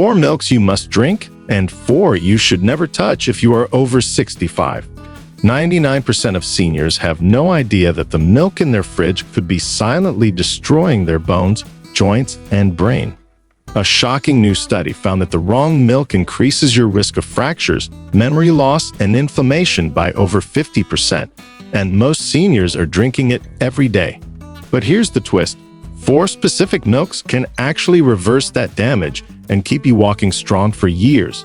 4 milks you must drink, and 4 you should never touch if you are over 65. 99% of seniors have no idea that the milk in their fridge could be silently destroying their bones, joints, and brain. A shocking new study found that the wrong milk increases your risk of fractures, memory loss, and inflammation by over 50%, and most seniors are drinking it every day. But here's the twist. 4 specific milks can actually reverse that damage and keep you walking strong for years.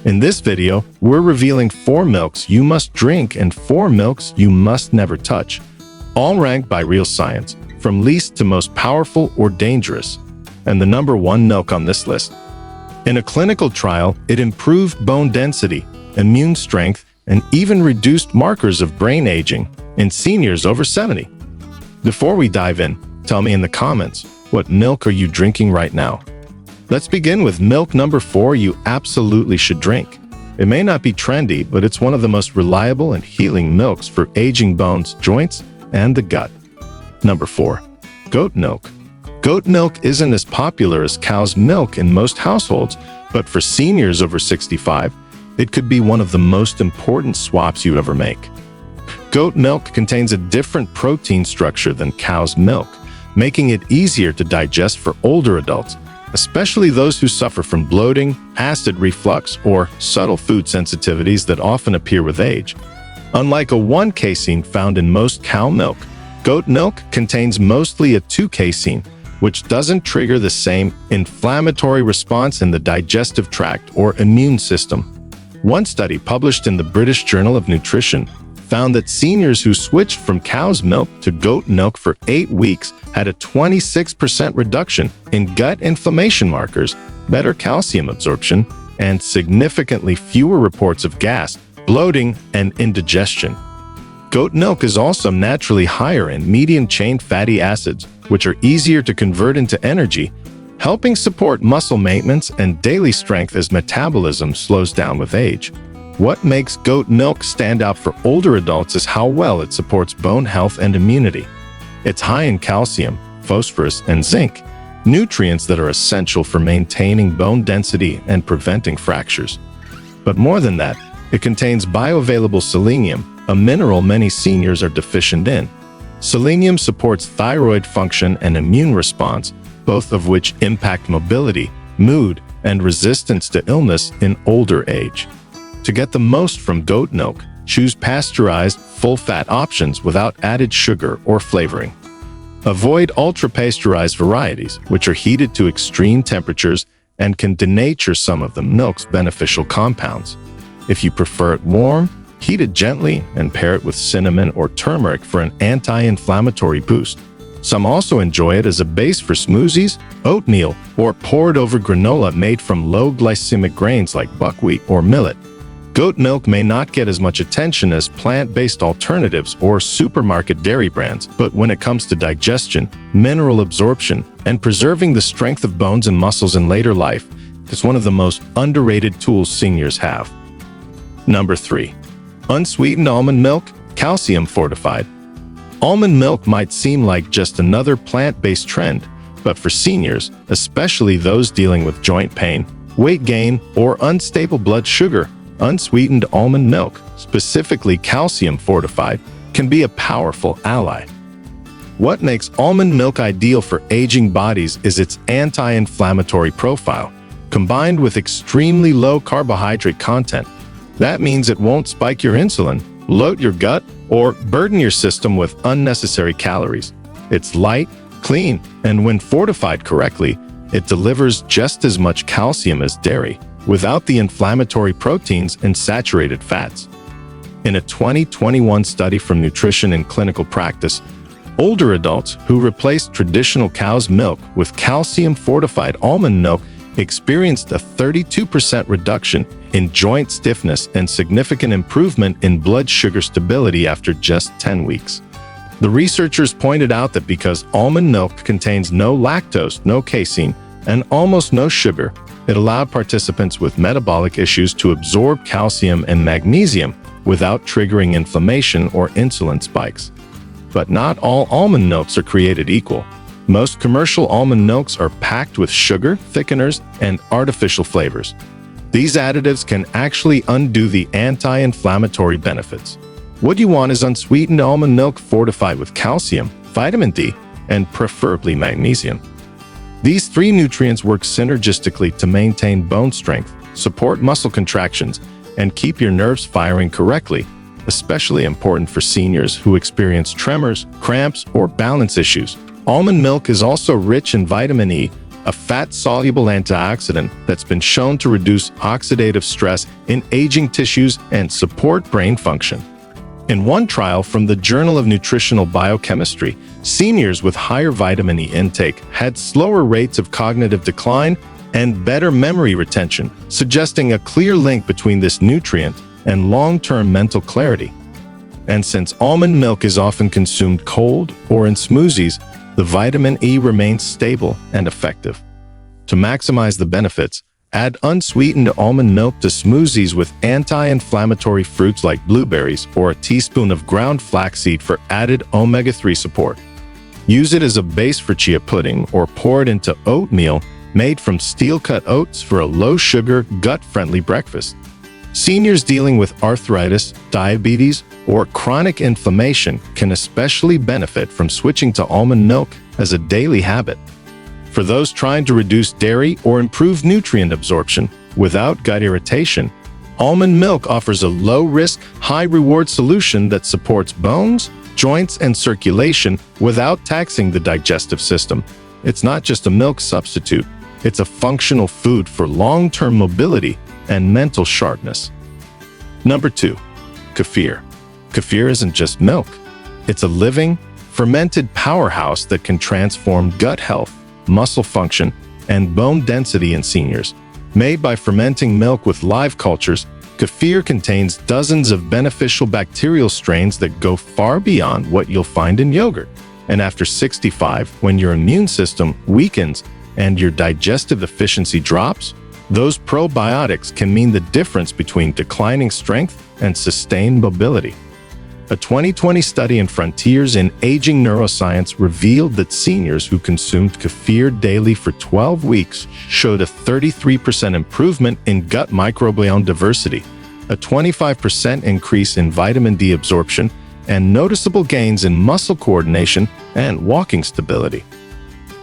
In this video, we're revealing 4 milks you must drink and 4 milks you must never touch, all ranked by real science, from least to most powerful or dangerous. And the number 1 milk on this list. In a clinical trial, it improved bone density, immune strength, and even reduced markers of brain aging in seniors over 70. Before we dive in, tell me in the comments, what milk are you drinking right now? Let's begin with milk number 4 you absolutely should drink. It may not be trendy, but it's one of the most reliable and healing milks for aging bones, joints, and the gut. Number 4. Goat milk. Goat milk isn't as popular as cow's milk in most households, but for seniors over 65, it could be one of the most important swaps you ever make. Goat milk contains a different protein structure than cow's milk, making it easier to digest for older adults, especially those who suffer from bloating, acid reflux, or subtle food sensitivities that often appear with age. Unlike a 1 casein found in most cow milk, goat milk contains mostly a 2 casein, which doesn't trigger the same inflammatory response in the digestive tract or immune system. One study published in the British Journal of Nutrition found that seniors who switched from cow's milk to goat milk for 8 weeks had a 26% reduction in gut inflammation markers, better calcium absorption, and significantly fewer reports of gas, bloating, and indigestion. Goat milk is also naturally higher in medium-chain fatty acids, which are easier to convert into energy, helping support muscle maintenance and daily strength as metabolism slows down with age. What makes goat milk stand out for older adults is how well it supports bone health and immunity. It's high in calcium, phosphorus, and zinc, nutrients that are essential for maintaining bone density and preventing fractures. But more than that, it contains bioavailable selenium, a mineral many seniors are deficient in. Selenium supports thyroid function and immune response, both of which impact mobility, mood, and resistance to illness in older age. To get the most from goat milk, choose pasteurized, full-fat options without added sugar or flavoring. Avoid ultra-pasteurized varieties, which are heated to extreme temperatures and can denature some of the milk's beneficial compounds. If you prefer it warm, heat it gently and pair it with cinnamon or turmeric for an anti-inflammatory boost. Some also enjoy it as a base for smoothies, oatmeal, or pour it over granola made from low-glycemic grains like buckwheat or millet. Goat milk may not get as much attention as plant-based alternatives or supermarket dairy brands, but when it comes to digestion, mineral absorption, and preserving the strength of bones and muscles in later life, it's one of the most underrated tools seniors have. Number 3. Unsweetened almond milk, calcium fortified. Almond milk might seem like just another plant-based trend, but for seniors, especially those dealing with joint pain, weight gain, or unstable blood sugar, unsweetened almond milk, specifically calcium fortified, can be a powerful ally. What makes almond milk ideal for aging bodies is its anti-inflammatory profile, combined with extremely low carbohydrate content. That means it won't spike your insulin, bloat your gut, or burden your system with unnecessary calories. It's light, clean, and when fortified correctly, it delivers just as much calcium as dairy, without the inflammatory proteins and saturated fats. In a 2021 study from Nutrition in Clinical Practice, older adults who replaced traditional cow's milk with calcium-fortified almond milk experienced a 32% reduction in joint stiffness and significant improvement in blood sugar stability after just 10 weeks. The researchers pointed out that because almond milk contains no lactose, no casein, and almost no sugar, it allowed participants with metabolic issues to absorb calcium and magnesium without triggering inflammation or insulin spikes. But not all almond milks are created equal. Most commercial almond milks are packed with sugar, thickeners, and artificial flavors. These additives can actually undo the anti-inflammatory benefits. What you want is unsweetened almond milk fortified with calcium, vitamin D, and preferably magnesium. These three nutrients work synergistically to maintain bone strength, support muscle contractions, and keep your nerves firing correctly, especially important for seniors who experience tremors, cramps, or balance issues. Almond milk is also rich in vitamin E, a fat-soluble antioxidant that's been shown to reduce oxidative stress in aging tissues and support brain function. In one trial from the Journal of Nutritional Biochemistry, seniors with higher vitamin E intake had slower rates of cognitive decline and better memory retention, suggesting a clear link between this nutrient and long-term mental clarity. And since almond milk is often consumed cold or in smoothies, the vitamin E remains stable and effective. To maximize the benefits, add unsweetened almond milk to smoothies with anti-inflammatory fruits like blueberries or a teaspoon of ground flaxseed for added omega-3 support. Use it as a base for chia pudding or pour it into oatmeal made from steel-cut oats for a low-sugar, gut-friendly breakfast. Seniors dealing with arthritis, diabetes, or chronic inflammation can especially benefit from switching to almond milk as a daily habit. For those trying to reduce dairy or improve nutrient absorption without gut irritation, almond milk offers a low-risk, high-reward solution that supports bones, joints, and circulation without taxing the digestive system. It's not just a milk substitute, it's a functional food for long-term mobility and mental sharpness. Number 2. Kefir. Kefir isn't just milk. It's a living, fermented powerhouse that can transform gut health, muscle function, and bone density in seniors. Made by fermenting milk with live cultures, kefir contains dozens of beneficial bacterial strains that go far beyond what you'll find in yogurt. And after 65, when your immune system weakens and your digestive efficiency drops, those probiotics can mean the difference between declining strength and sustained mobility. A 2020 study in Frontiers in Aging Neuroscience revealed that seniors who consumed kefir daily for 12 weeks showed a 33% improvement in gut microbiome diversity, a 25% increase in vitamin D absorption, and noticeable gains in muscle coordination and walking stability.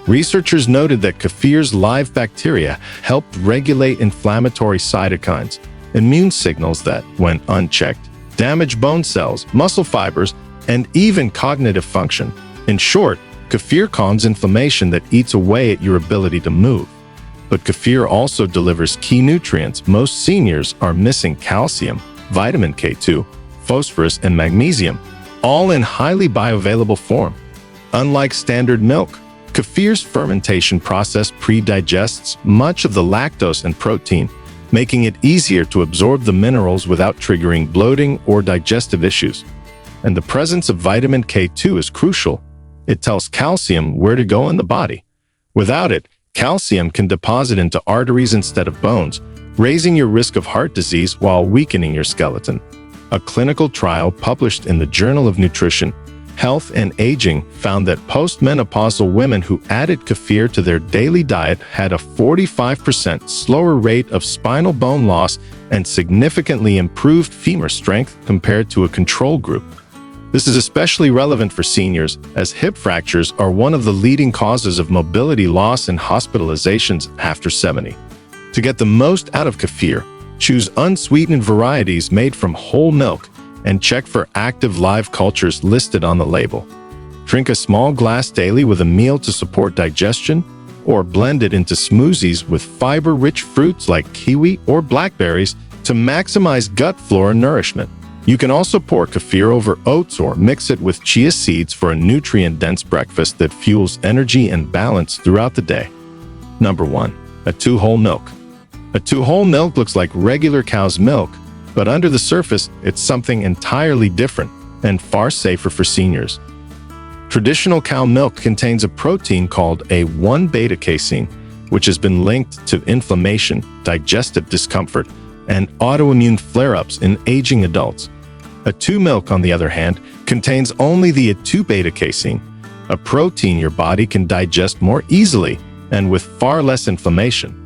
Researchers noted that kefir's live bacteria helped regulate inflammatory cytokines, immune signals that, when unchecked, damage bone cells, muscle fibers, and even cognitive function. In short, kefir calms inflammation that eats away at your ability to move. But kefir also delivers key nutrients most seniors are missing: calcium, vitamin K2, phosphorus, and magnesium, all in highly bioavailable form. Unlike standard milk, kefir's fermentation process pre-digests much of the lactose and protein, making it easier to absorb the minerals without triggering bloating or digestive issues. And the presence of vitamin K2 is crucial. It tells calcium where to go in the body. Without it, calcium can deposit into arteries instead of bones, raising your risk of heart disease while weakening your skeleton. A clinical trial published in the Journal of Nutrition, Health and Aging found that postmenopausal women who added kefir to their daily diet had a 45% slower rate of spinal bone loss and significantly improved femur strength compared to a control group. This is especially relevant for seniors, as hip fractures are one of the leading causes of mobility loss and hospitalizations after 70. To get the most out of kefir, choose unsweetened varieties made from whole milk and check for active live cultures listed on the label. Drink a small glass daily with a meal to support digestion, or blend it into smoothies with fiber-rich fruits like kiwi or blackberries to maximize gut flora nourishment. You can also pour kefir over oats or mix it with chia seeds for a nutrient-dense breakfast that fuels energy and balance throughout the day. Number 1. A 2-whole milk. A 2-whole milk looks like regular cow's milk, but under the surface, it's something entirely different and far safer for seniors. Traditional cow milk contains a protein called a 1-beta-casein, which has been linked to inflammation, digestive discomfort, and autoimmune flare-ups in aging adults. A 2 milk, on the other hand, contains only the 2-beta-casein, a protein your body can digest more easily and with far less inflammation.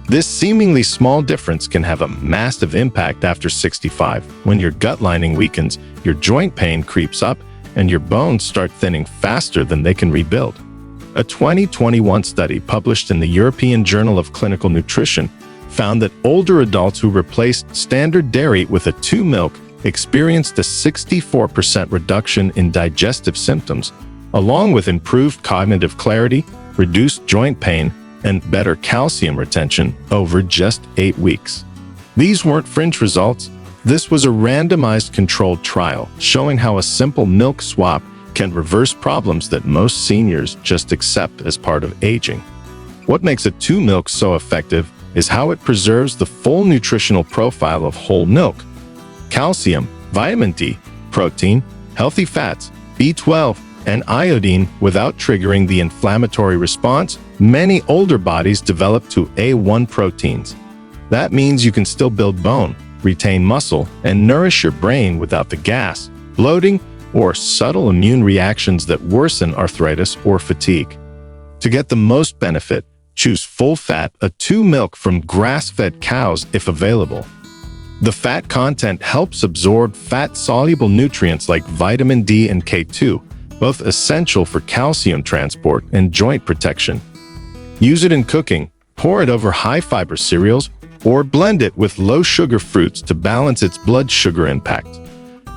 This seemingly small difference can have a massive impact after 65, when your gut lining weakens, your joint pain creeps up, and your bones start thinning faster than they can rebuild. A 2021 study published in the European Journal of Clinical Nutrition found that older adults who replaced standard dairy with a 2 milk experienced a 64% reduction in digestive symptoms, along with improved cognitive clarity, reduced joint pain, and better calcium retention over just 8 weeks. These weren't fringe results. This was a randomized controlled trial showing how a simple milk swap can reverse problems that most seniors just accept as part of aging. What makes a 2 milk so effective is how it preserves the full nutritional profile of whole milk: calcium, vitamin D, protein, healthy fats, B12, and iodine without triggering the inflammatory response many older bodies develop to A1 proteins. That means you can still build bone, retain muscle, and nourish your brain without the gas, bloating, or subtle immune reactions that worsen arthritis or fatigue. To get the most benefit, choose full-fat, a 2 milk from grass-fed cows if available. The fat content helps absorb fat-soluble nutrients like vitamin D and K2, both essential for calcium transport and joint protection. Use it in cooking, pour it over high-fiber cereals, or blend it with low-sugar fruits to balance its blood sugar impact.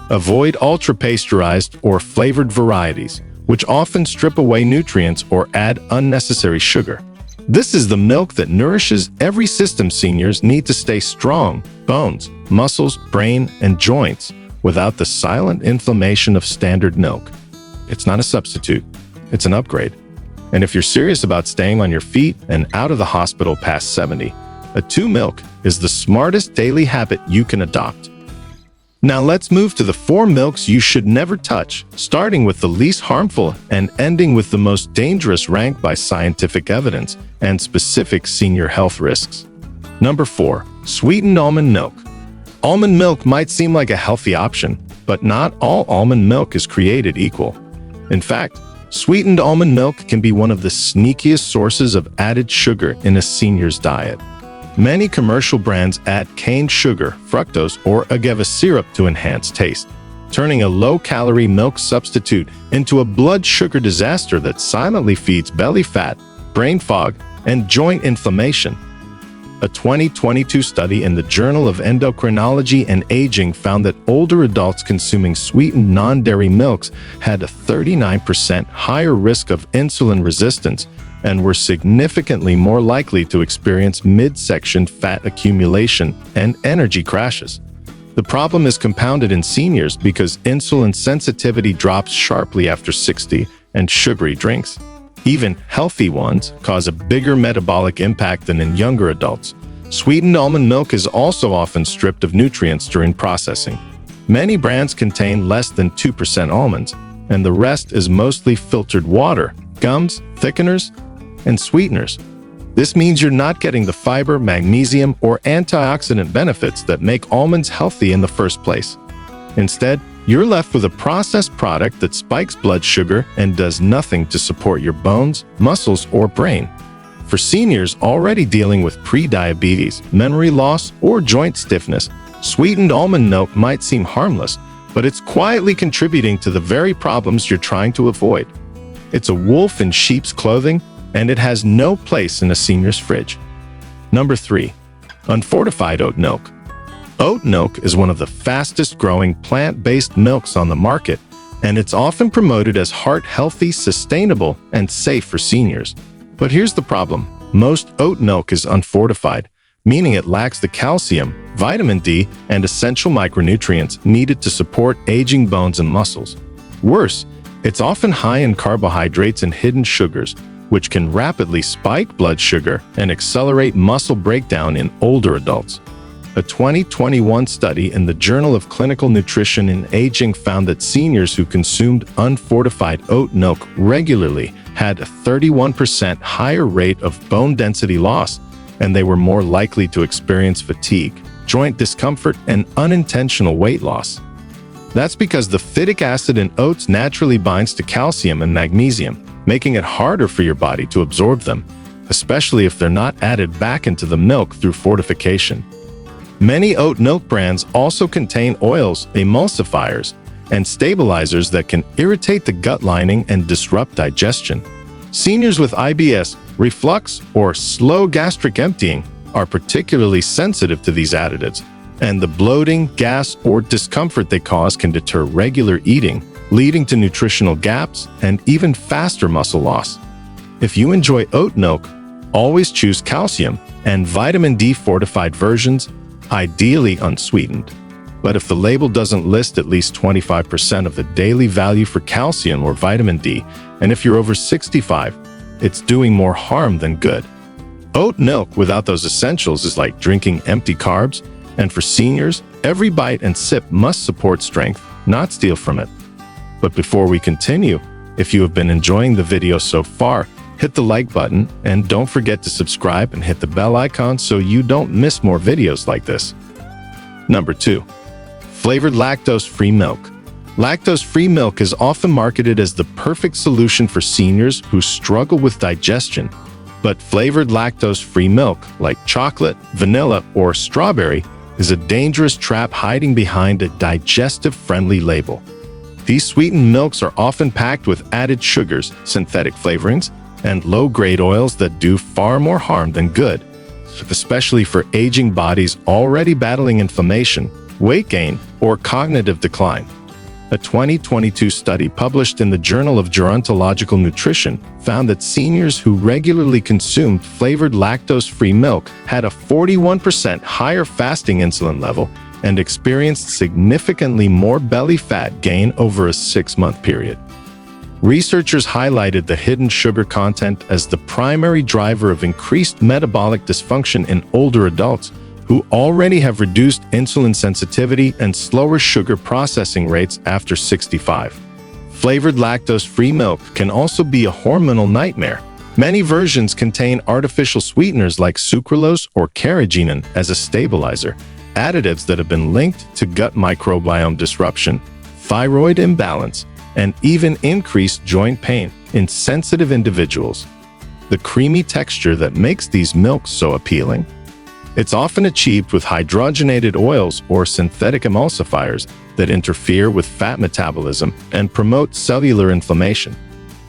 Avoid ultra-pasteurized or flavored varieties, which often strip away nutrients or add unnecessary sugar. This is the milk that nourishes every system seniors need to stay strong: bones, muscles, brain, and joints, without the silent inflammation of standard milk. It's not a substitute, it's an upgrade. And if you're serious about staying on your feet and out of the hospital past 70, a 2 milk is the smartest daily habit you can adopt. Now let's move to the 4 milks you should never touch, starting with the least harmful and ending with the most dangerous, ranked by scientific evidence and specific senior health risks. Number 4. Sweetened almond milk. Almond milk might seem like a healthy option, but not all almond milk is created equal. In fact, sweetened almond milk can be one of the sneakiest sources of added sugar in a senior's diet. Many commercial brands add cane sugar, fructose, or agave syrup to enhance taste, turning a low-calorie milk substitute into a blood sugar disaster that silently feeds belly fat, brain fog, and joint inflammation. A 2022 study in the Journal of Endocrinology and Aging found that older adults consuming sweetened non-dairy milks had a 39% higher risk of insulin resistance and were significantly more likely to experience midsection fat accumulation and energy crashes. The problem is compounded in seniors because insulin sensitivity drops sharply after 60, and sugary drinks, even healthy ones, cause a bigger metabolic impact than in younger adults. Sweetened almond milk is also often stripped of nutrients during processing. Many brands contain less than 2% almonds, and the rest is mostly filtered water, gums, thickeners, and sweeteners. This means you're not getting the fiber, magnesium, or antioxidant benefits that make almonds healthy in the first place. Instead, you're left with a processed product that spikes blood sugar and does nothing to support your bones, muscles, or brain. For seniors already dealing with pre-diabetes, memory loss, or joint stiffness, sweetened almond milk might seem harmless, but it's quietly contributing to the very problems you're trying to avoid. It's a wolf in sheep's clothing, and it has no place in a senior's fridge. Number 3. Unfortified oat milk. Oat milk is one of the fastest-growing plant-based milks on the market, and it's often promoted as heart-healthy, sustainable, and safe for seniors. But here's the problem. Most oat milk is unfortified, meaning it lacks the calcium, vitamin D, and essential micronutrients needed to support aging bones and muscles. Worse, it's often high in carbohydrates and hidden sugars, which can rapidly spike blood sugar and accelerate muscle breakdown in older adults. A 2021 study in the Journal of Clinical Nutrition and Aging found that seniors who consumed unfortified oat milk regularly had a 31% higher rate of bone density loss, and they were more likely to experience fatigue, joint discomfort, and unintentional weight loss. That's because the phytic acid in oats naturally binds to calcium and magnesium, making it harder for your body to absorb them, especially if they're not added back into the milk through fortification. Many oat milk brands also contain oils, emulsifiers, and stabilizers that can irritate the gut lining and disrupt digestion. Seniors with IBS, reflux, or slow gastric emptying are particularly sensitive to these additives, and the bloating, gas, or discomfort they cause can deter regular eating, leading to nutritional gaps and even faster muscle loss. If you enjoy oat milk, always choose calcium and vitamin D fortified versions, ideally unsweetened. But if the label doesn't list at least 25% of the daily value for calcium or vitamin D, and if you're over 65, it's doing more harm than good. Oat milk without those essentials is like drinking empty carbs, and for seniors, every bite and sip must support strength, not steal from it. But before we continue, if you have been enjoying the video so far, hit the like button and don't forget to subscribe and hit the bell icon so you don't miss more videos like this. Number 2. Flavored lactose-free milk. Lactose-free milk is often marketed as the perfect solution for seniors who struggle with digestion. But flavored lactose-free milk, like chocolate, vanilla, or strawberry, is a dangerous trap hiding behind a digestive-friendly label. These sweetened milks are often packed with added sugars, synthetic flavorings, and low-grade oils that do far more harm than good, especially for aging bodies already battling inflammation, weight gain, or cognitive decline. A 2022 study published in the Journal of Gerontological Nutrition found that seniors who regularly consumed flavored lactose-free milk had a 41% higher fasting insulin level and experienced significantly more belly fat gain over a 6-month period. Researchers highlighted the hidden sugar content as the primary driver of increased metabolic dysfunction in older adults who already have reduced insulin sensitivity and slower sugar processing rates after 65. Flavored lactose-free milk can also be a hormonal nightmare. Many versions contain artificial sweeteners like sucralose or carrageenan as a stabilizer, additives that have been linked to gut microbiome disruption, thyroid imbalance, and even increased joint pain in sensitive individuals. The creamy texture that makes these milks so appealing? It's often achieved with hydrogenated oils or synthetic emulsifiers that interfere with fat metabolism and promote cellular inflammation.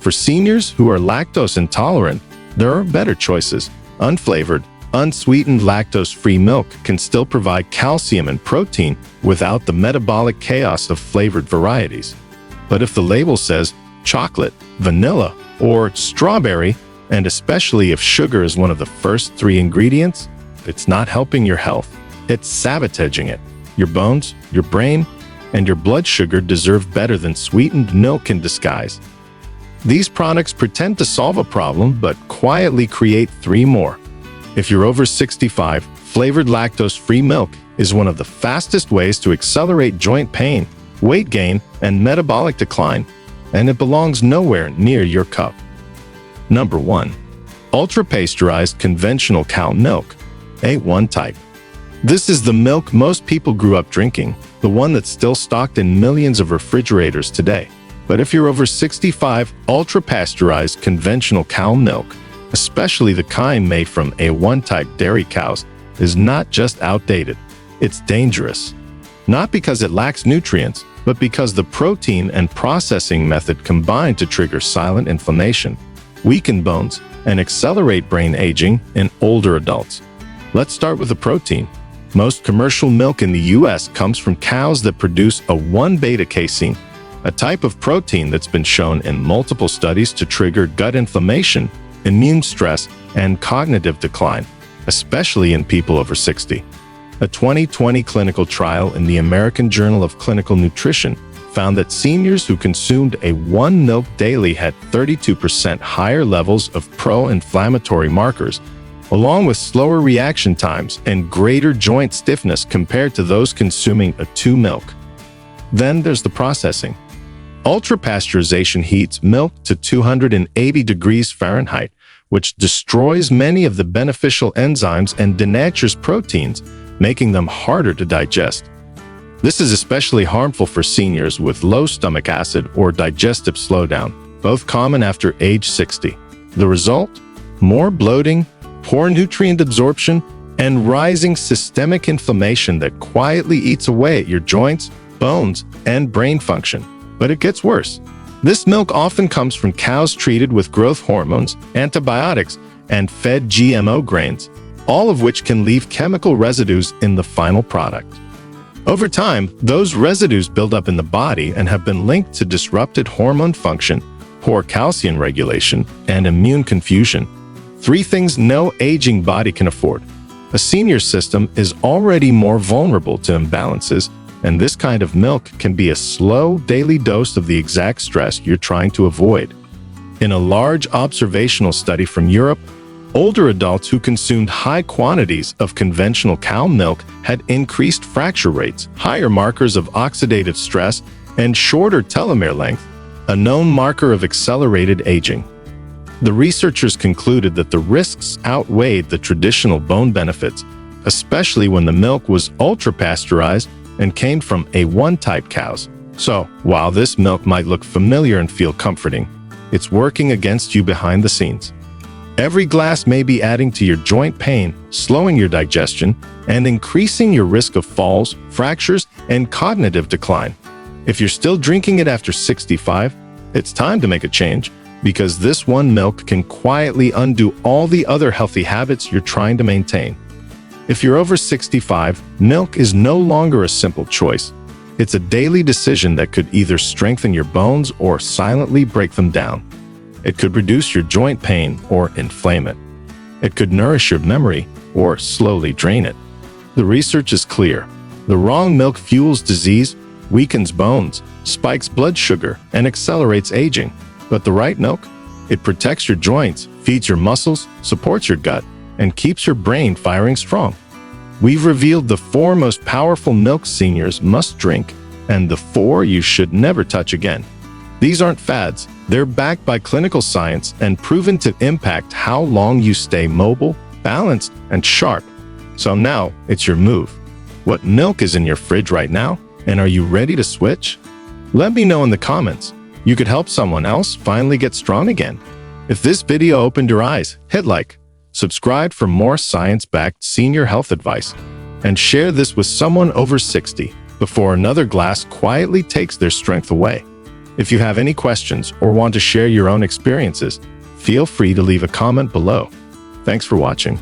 For seniors who are lactose intolerant, there are better choices. Unflavored, unsweetened lactose-free milk can still provide calcium and protein without the metabolic chaos of flavored varieties. But if the label says chocolate, vanilla, or strawberry, and especially if sugar is one of the first 3 ingredients, it's not helping your health. It's sabotaging it. Your bones, your brain, and your blood sugar deserve better than sweetened milk in disguise. These products pretend to solve a problem but quietly create 3 more. If you're over 65, flavored lactose-free milk is one of the fastest ways to accelerate joint pain, weight gain, and metabolic decline, and it belongs nowhere near your cup. Number 1. Ultra-pasteurized conventional cow milk, A1 type. This is the milk most people grew up drinking, the one that's still stocked in millions of refrigerators today. But if you're over 65, ultra-pasteurized conventional cow milk, especially the kind made from A1 type dairy cows, is not just outdated, it's dangerous. Not because it lacks nutrients, but because the protein and processing method combine to trigger silent inflammation, weaken bones, and accelerate brain aging in older adults. Let's start with the protein. Most commercial milk in the US comes from cows that produce a 1-beta-casein, a type of protein that's been shown in multiple studies to trigger gut inflammation, immune stress, and cognitive decline, especially in people over 60. A 2020 clinical trial in the American Journal of Clinical Nutrition found that seniors who consumed A1 milk daily had 32% higher levels of pro-inflammatory markers, along with slower reaction times and greater joint stiffness compared to those consuming A2 milk. Then there's the processing. Ultra-pasteurization heats milk to 280 degrees Fahrenheit, which destroys many of the beneficial enzymes and denatures proteins, making them harder to digest. This is especially harmful for seniors with low stomach acid or digestive slowdown, both common after age 60. The result? More bloating, poor nutrient absorption, and rising systemic inflammation that quietly eats away at your joints, bones, and brain function. But it gets worse. This milk often comes from cows treated with growth hormones, antibiotics, and fed GMO grains, all of which can leave chemical residues in the final product. Over time, those residues build up in the body and have been linked to disrupted hormone function, poor calcium regulation, and immune confusion. 3 things no aging body can afford. A senior system is already more vulnerable to imbalances, and this kind of milk can be a slow daily dose of the exact stress you're trying to avoid. In a large observational study from Europe, older adults who consumed high quantities of conventional cow milk had increased fracture rates, higher markers of oxidative stress, and shorter telomere length, a known marker of accelerated aging. The researchers concluded that the risks outweighed the traditional bone benefits, especially when the milk was ultra-pasteurized and came from A1-type cows. So, while this milk might look familiar and feel comforting, it's working against you behind the scenes. Every glass may be adding to your joint pain, slowing your digestion, and increasing your risk of falls, fractures, and cognitive decline. If you're still drinking it after 65, it's time to make a change, because this one milk can quietly undo all the other healthy habits you're trying to maintain. If you're over 65, milk is no longer a simple choice. It's a daily decision that could either strengthen your bones or silently break them down. It could reduce your joint pain or inflame it. It could nourish your memory or slowly drain it. The research is clear. The wrong milk fuels disease, weakens bones, spikes blood sugar, and accelerates aging. But the right milk? It protects your joints, feeds your muscles, supports your gut, and keeps your brain firing strong. We've revealed the 4 most powerful milks seniors must drink and the 4 you should never touch again. These aren't fads. They're backed by clinical science and proven to impact how long you stay mobile, balanced, and sharp. So now it's your move. What milk is in your fridge right now? And are you ready to switch? Let me know in the comments. You could help someone else finally get strong again. If this video opened your eyes, hit like, subscribe for more science-backed senior health advice, and share this with someone over 60 before another glass quietly takes their strength away. If you have any questions or want to share your own experiences, feel free to leave a comment below. Thanks for watching.